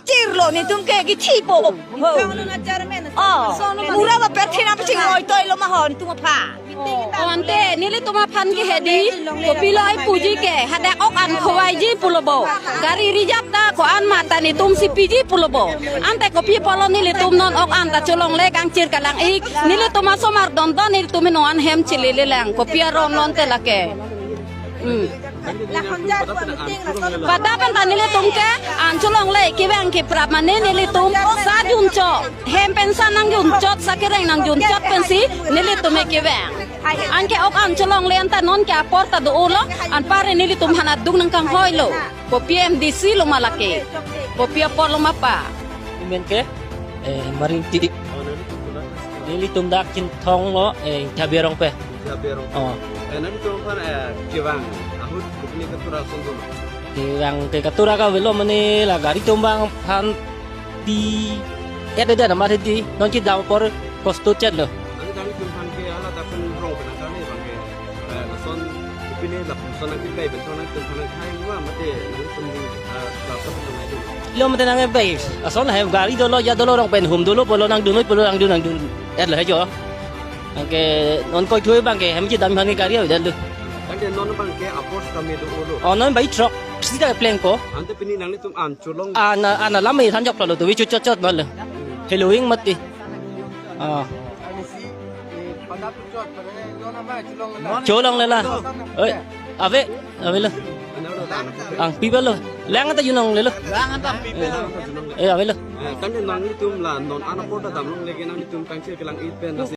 cir lo ni tum ke gi thi po mura ba pe thina pa ching oi toi lo ma hon tum pha ante nili tuma phan ki hedi ko pilai puji ke hada ok an khowai ji pulobo gari rijap da ko an mata ni tum si piji pulobo ante ko pi polo nili tum non ok an ta cholong le kang cir kalang ik nili tuma somar don don nili tum no an hem chili le lang ko pi ron non te lake pada pen nili tum ke an cholong le ki bang ki prap mane nili tum sa jun cho hem pensan nang jun chot sakireng nang jun chot pensi nili tum ki bang an ke ok an cholong le anta non ke porta do ulo an pare nili tum hanat dung nang kang hoy lo ko PMDC lo malake ko pia por lo mapa men ke maring tidik nili tum dak kin thong lo jaberong pe oh nan tum pan kiwang ahut bukni katura sondom yang ke katura ka velo mane la gari tumbang phan di ada nama di non ki daw por kosto chat lo ani kami tum pan ke ala ta pen rong pen kami bang ke son pine la son na kai ben son na tum pan khai wa mate nan tum la sab na mai lo mate nang bay ason ha gari do lo ya do lo rong pen hum do lo polo nang dunoi polo nang dun et la jo angke non koi thui bang ke hem chi dam han ke gari da lu ante non bang ke apos kami do lo oh non bay truck sida plan ko ante pini nang tum an cholong ana lamai than jok lo tu wi chot chot mal heloing mati cholong le la ơi ave le ang people lo lang ta yunong le lo ave lo kan nang tum la non ana porta dam long lege nang tum kan che kelang it pen